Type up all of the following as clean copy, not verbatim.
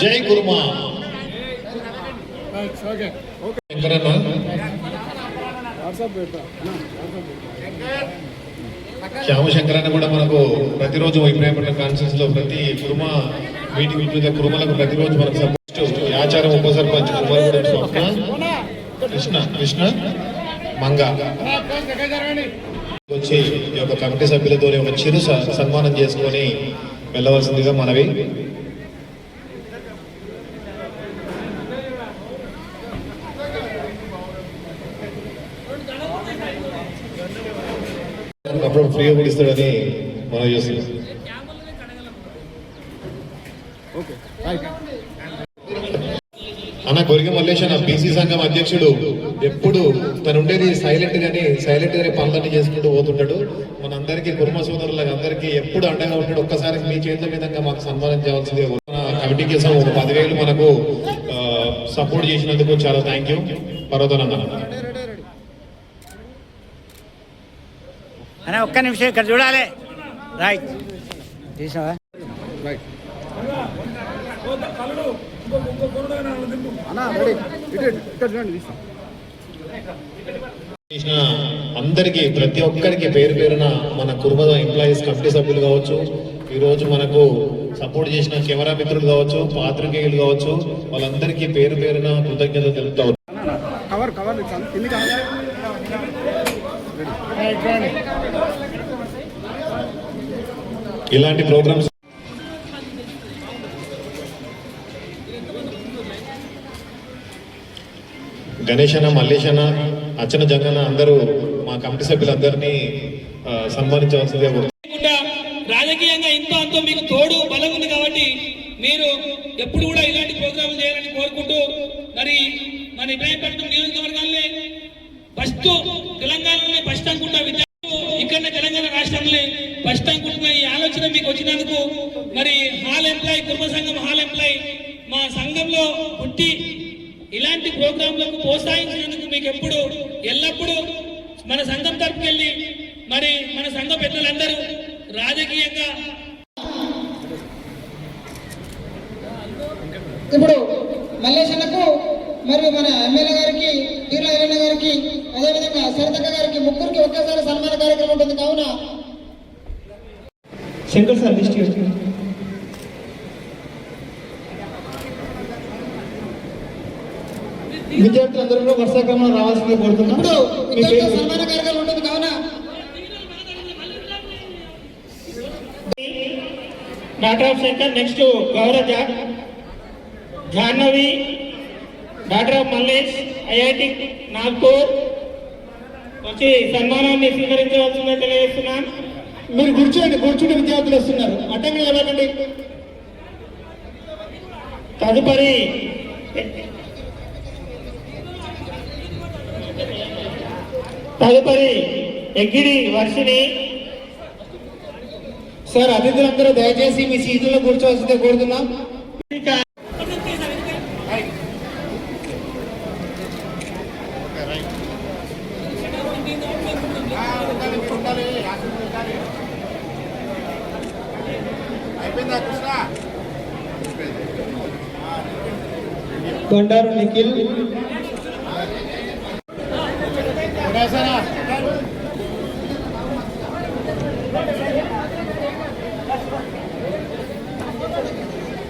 జై కుర్మా. శ్యామశంకరన్న కూడా మనకు ప్రతిరోజు ఇబ్రాహీంపట్నం కాన్ఫరెన్స్ లో ప్రతి కుర్మా మీటింగ్ మీద కుర్మలకు ప్రతిరోజు మనకు ఆచారం ఉప సర్పంచ్ కుమారగూడెం స్వప్న కృష్ణ మంగ వచ్చి ఈ యొక్క కమిటీ సభ్యులతో ఒక చిరు సన్మానం చేసుకొని వెళ్ళవలసిందిగా మనవి. అప్పుడు ఫ్రీగా కూడా ఇస్తాడని మనం చేస్తున్నాం. అన్న కొరిగ మల్లేష్ అన్న బీసీ సంఘం అధ్యక్షుడు ఎప్పుడు తను ఉండేది సైలెంట్ గానే పనులన్నీ చేసుకుంటూ పోతుంటాడు. మనందరికీ కుర్మ సోదరులకు అందరికీ ఎప్పుడు అండగా ఉంటాడు. ఒక్కసారి మీ చేతుల విధంగా మాకు సన్మానం చేయాల్సిందే. కమిటీ కోసం ఒక 10,000 మనకు సపోర్ట్ చేసినందుకు చాలా థ్యాంక్ యూ. పర్వతనన్న అన్న ఒక్క నిమిషం ఇక్కడ చూడాలి. రైట్ తీసావా? అందరికి ప్రతి ఒక్కరికి పేరు పేరున మన కుర్మ ఎంప్లాయీస్ కమిటీ సభ్యులు కావచ్చు, ఈ రోజు మనకు సపోర్ట్ చేసిన కెమెరా మిత్రులు కావచ్చు, పాత్రికేయులు కావచ్చు, వాళ్ళందరికీ పేరు పేరున కృతజ్ఞతలు తెలుపుతా. ఇలాంటి ప్రోగ్రామ్స్ గణేష్ అన్న, మల్లేష్ అన్న, అచ్చన జంగన్న అందరూ మా కమిటీ సభ్యులందరినీ సన్మానించవలసిందిగా కోరుతున్నాను. రాజకీయంగా ఇంతో అంతో మీకు తోడు బలం ఉంది కాబట్టి మీరు ఎప్పుడు కూడా ఇలాంటి ప్రోగ్రాంలు చేయాలని కోరుకుంటూ, మరి మన ఇబ్రాహీంపట్నం నియోజకవర్గాల్లో ఫస్ట్ తెలంగాణలోనే ఫస్ట్ అనుకుంటా విద్యార్థులు ఇక్కడ తెలంగాణ రాష్ట్రంలో ఫస్ట్ అనుకుంటున్న ఈ ఆలోచన మీకు వచ్చినందుకు మరి హాల్ ఎంప్లాయీ కుర్మ సంఘం హాల్ ఎంప్లాయీ మా సంఘంలో పుట్టి ఇలాంటి ప్రోగ్రాంలకు ప్రోత్సహించినందుకు మీకు ఎప్పుడు ఎల్లప్పుడూ మన సంఘం తరపుకెళ్ళి మరి మన సంఘ పెద్దలందరూ రాజకీయంగా ఇప్పుడు మల్లేశన్నకు మరియు మన ఎమ్మెల్యే గారికి, పీర్ల ఎమ్మెల్యే గారికి, అదేవిధంగా సరితక్క గారికి ముగ్గురికి ఒకేసారి సన్మాన కార్యక్రమం ఉంటుంది. కావున శంకర్ సార్ డిస్ట్రిక్ట్ విద్యార్థులందరూ కూడా వర్షాకాలంలో రావాల్సిందే కోరుతున్నాం. ఇప్పుడు సన్మాన కార్యక్రమం ఉంటుంది. కావున డాక్టర్ ఆఫ్ శంకర్, నెక్స్ట్ గౌరవ Jahnavi, doctor of Mallesh, IIT Nagpur వచ్చి సన్మానాన్ని స్వీకరించవలసిందిగా తెలియజేస్తున్నాం. మీరు కూర్చుంటే విద్యార్థులు వస్తున్నారు, అడ్డంగా వెళ్ళకండి. తదుపరి ఎగ్గిరి వర్షిని. సార్ అతిథులందరూ దయచేసి మీ సీట్లలో కూర్చోవలసిందే కోరుతున్నాం. బండారు నిఖిల్,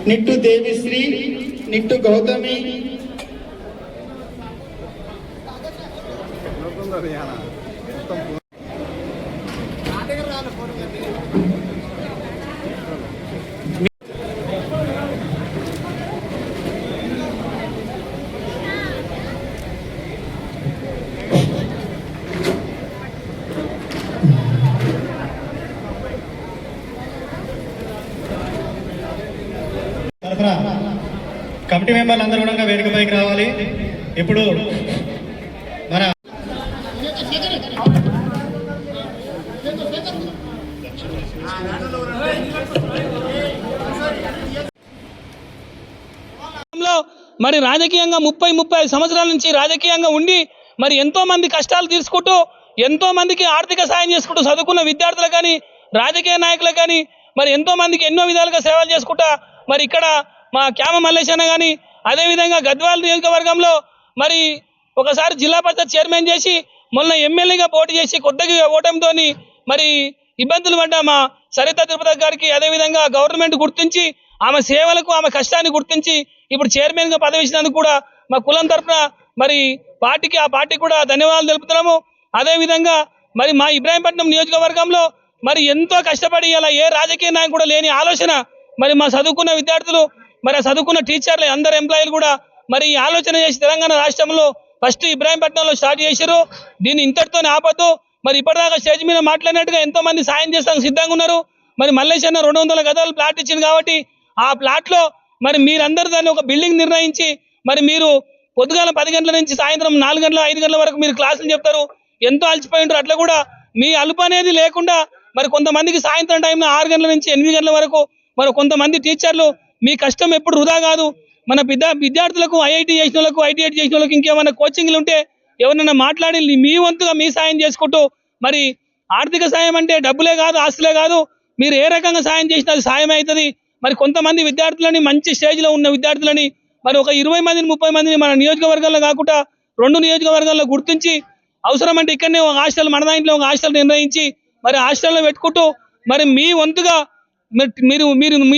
నిట్టు దేవిశ్రీ, నిట్టు గౌతమి, కమిటీ మెంబర్లు అందరూ కూడా వేదికపైకి రావాలి. ఇప్పుడు మన మరి రాజకీయంగా 30-35 సంవత్సరాల నుంచి రాజకీయంగా ఉండి మరి ఎంతో మంది కష్టాలు తీర్చుకుంటూ ఎంతో మందికి ఆర్థిక సాయం చేసుకుంటూ చదువుకున్న విద్యార్థులకు కానీ రాజకీయ నాయకులకు కానీ మరి ఎంతో మందికి ఎన్నో విధాలుగా సేవలు చేసుకుంటా మరి ఇక్కడ మా క్యామ మల్లేశన్న కానీ అదేవిధంగా గద్వాల్ నియోజకవర్గంలో మరి ఒకసారి జిల్లా పరిషత్ చైర్మన్ చేసి మొన్న ఎమ్మెల్యేగా పోటీ చేసి కొత్తగా ఓటమితోని మరి ఇబ్బందులు పడ్డ మా సరిత తిరుపతి గారికి అదేవిధంగా గవర్నమెంట్ గుర్తించి ఆమె సేవలకు ఆమె కష్టాన్ని గుర్తించి ఇప్పుడు చైర్మన్గా పదవి ఇచ్చినందుకు కూడా మా కులం తరఫున మరి ఆ పార్టీకి కూడా ధన్యవాదాలు తెలుపుతున్నాము. అదేవిధంగా మరి మా ఇబ్రాహీంపట్నం నియోజకవర్గంలో మరి ఎంతో కష్టపడి ఇలా ఏ రాజకీయ నాయకుడు కూడా లేని ఆలోచన మరి మా చదువుకున్న విద్యార్థులు మరి ఆ చదువుకున్న టీచర్లు అందరు ఎంప్లాయీలు కూడా మరి ఈ ఆలోచన చేసి తెలంగాణ రాష్ట్రంలో ఫస్ట్ ఇబ్రాహీంపట్నంలో స్టార్ట్ చేశారు. దీన్ని ఇంతటితోనే ఆపద్దు. మరి ఇప్పటిదాకా స్టేజ్ మీద మాట్లాడినట్టుగా ఎంతో మంది సాయం చేస్తానికి సిద్ధంగా ఉన్నారు. మరి మల్లేశన్న 200 గదాలు ప్లాట్ ఇచ్చింది కాబట్టి ఆ ప్లాట్లో మరి మీరందరూ దాన్ని ఒక బిల్డింగ్ నిర్ణయించి మరి మీరు పొద్దుగాల 10 గంటల నుంచి సాయంత్రం 4 గంటల 5 గంటల వరకు మీరు క్లాసులు చెప్తారు. ఎంతో అలసిపోయి ఉంటారు. అట్లా కూడా మీ అలుపు అనేది లేకుండా మరి కొంతమందికి సాయంత్రం టైంలో 6 గంటల నుంచి 8 గంటల వరకు మరి కొంతమంది టీచర్లు మీ కష్టం ఎప్పుడు వృధా కాదు. మన విద్యార్థులకు ఐఐటి చేసిన వాళ్ళకు ఐటీఐటి చేసిన వాళ్ళకి ఇంకేమైనా కోచింగ్లు ఉంటే ఎవరైనా మాట్లాడి మీ వంతుగా మీ సాయం చేసుకుంటూ మరి ఆర్థిక సాయం అంటే డబ్బులే కాదు ఆస్తులే కాదు మీరు ఏ రకంగా సాయం చేసినా అది సాయం అవుతుంది. మరి కొంతమంది విద్యార్థులని మంచి స్టేజ్లో ఉన్న విద్యార్థులని మరి ఒక 20 మందిని 30 మందిని మన నియోజకవర్గాల్లో కాకుండా 2 నియోజకవర్గాల్లో గుర్తించి అవసరం అంటే ఇక్కడనే ఒక హాస్టల్ మన దాంట్లో ఒక హాస్టల్ నిర్ణయించి మరి హాస్టల్లో పెట్టుకుంటూ మరి మీ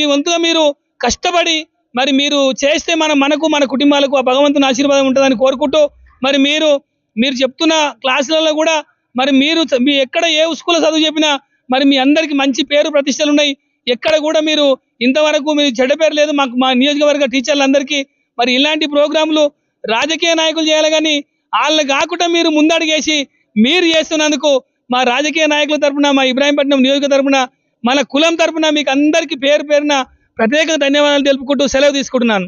వంతుగా మీరు కష్టపడి మరి మీరు చేస్తే మనకు మన కుటుంబాలకు ఆ భగవంతుని ఆశీర్వాదం ఉంటుందని కోరుకుంటూ మరి మీరు చెప్తున్న క్లాసులలో కూడా మరి మీ ఎక్కడ ఏ స్కూల్లో చదువు చెప్పినా మరి మీ అందరికీ మంచి పేరు ప్రతిష్టలు ఉన్నాయి. ఎక్కడ కూడా మీరు ఇంతవరకు మీరు చెడ్డ పేరు లేదు. మా నియోజకవర్గ టీచర్లందరికీ మరి ఇలాంటి ప్రోగ్రాంలు రాజకీయ నాయకులు చేయాలి కానీ వాళ్ళు కాకుండా మీరు ముందడుగేసి మీరు చేస్తున్నందుకు మా రాజకీయ నాయకుల తరఫున మా ఇబ్రాహీంపట్నం నియోజక తరఫున మన కులం తరఫున మీకు అందరికీ పేరున ప్రత్యేక ధన్యవాదాలు తెలుపుకుంటూ సెలవు తీసుకుంటున్నాను.